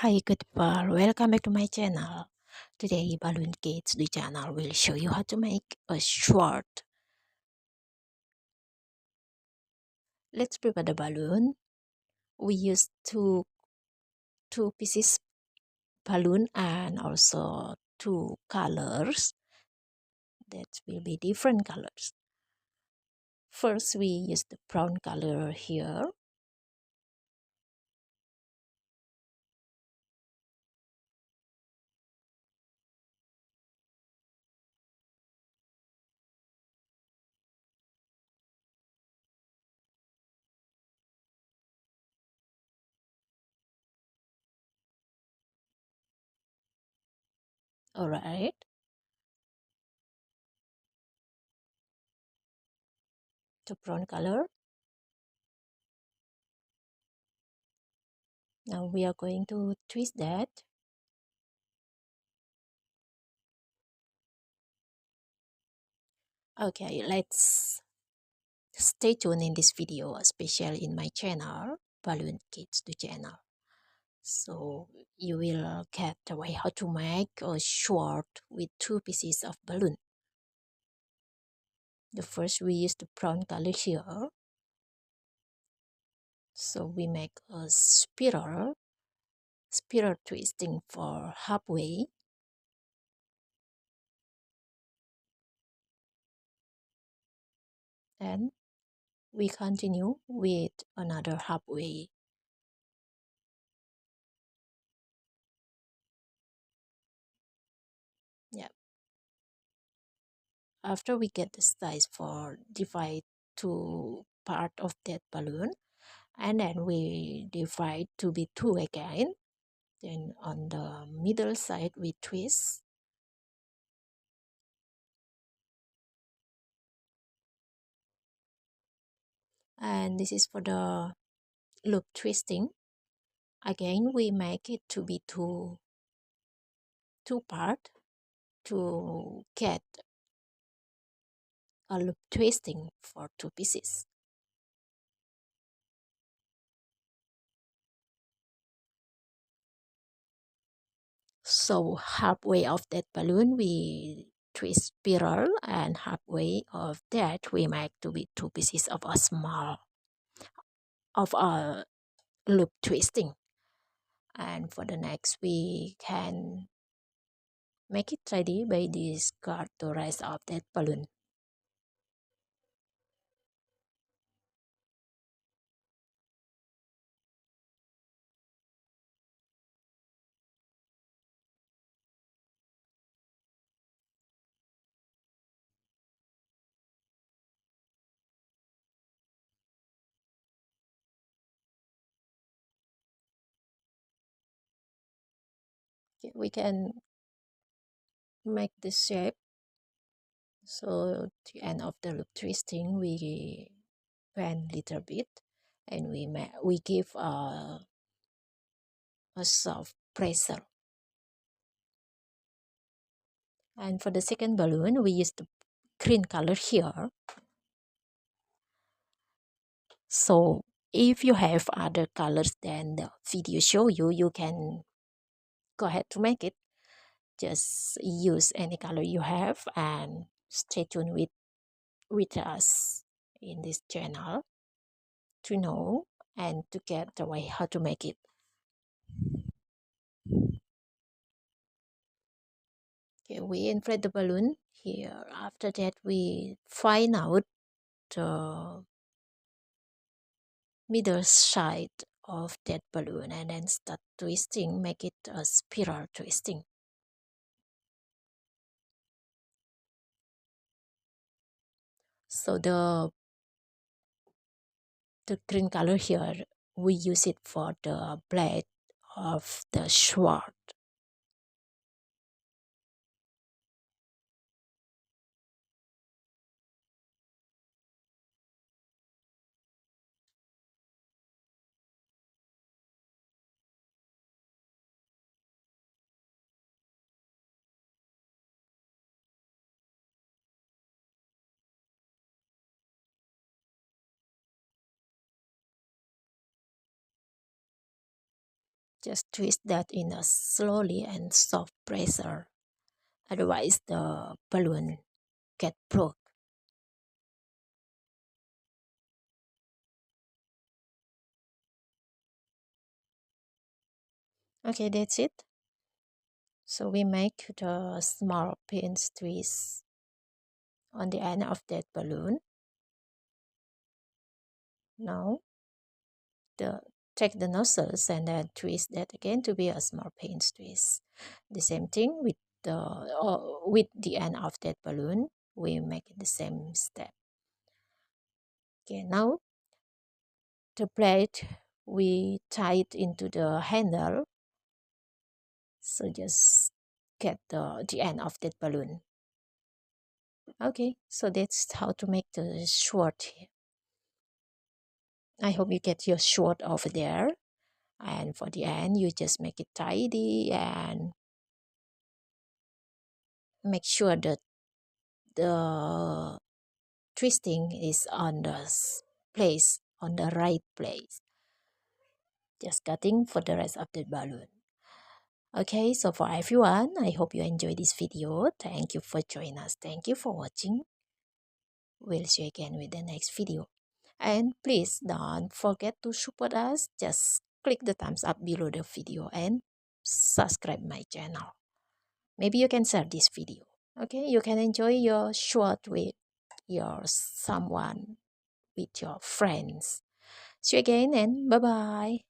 Hi, good people. Welcome back to my channel. Today, Balloon Kids, the channel will show you how to make a short. Let's prepare the balloon. We use two pieces balloon and also two colors that will be different colors. First, we use the brown color here. All right. The brown color. Now we are going to twist that. Okay, let's stay tuned in this video, especially in my channel, Balloon Kids the channel. So you will get the way how to make a short with two pieces of balloon. The first we use the brown color here. So we make a spiral twisting for halfway. And we continue with another halfway. Yeah. After we get the size for divide two part of that balloon, and then we divide to be two again. Then on the middle side we twist, and this is for the loop twisting. Again we make it to be two part to get a loop twisting for two pieces. So halfway of that balloon we twist spiral, and halfway of that we make to be two pieces of a small of a loop twisting. And for the next we can make it ready by discard the rest of that balloon. Okay, we can make the shape. So the end of the loop twisting we bend little bit, and we give a soft pressure. And for the second balloon we use the green color here. So if you have other colors than the video show you, you can go ahead to make it. Just use any color you have and stay tuned with us in this channel to know and to get the way how to make it. Okay, we inflate the balloon here. After that we find out the middle side of that balloon and then start twisting, make it a spiral twisting. So the green color here, we use it for the blade of the sword. Just twist that in a slowly and soft pressure. Otherwise, the balloon get broke. Okay, that's it. So we make the small pin twist on the end of that balloon. Now, take the nozzles and then twist that again to be a small pin twist. The same thing with the end of that balloon. We make the same step. Okay, now the plate we tie it into the handle. So just get the end of that balloon. Okay, so that's how to make the short. I hope you get your short over there. And for the end, you just make it tidy and make sure that the twisting is on the place, on the right place. Just cutting for the rest of the balloon. Okay, so for everyone, I hope you enjoyed this video. Thank you for joining us. Thank you for watching. We'll see you again with the next video. And please don't forget to support us. Just click the thumbs up below the video and subscribe my channel. Maybe you can share this video. Okay, you can enjoy your short with your someone, with your friends. See you again and bye bye.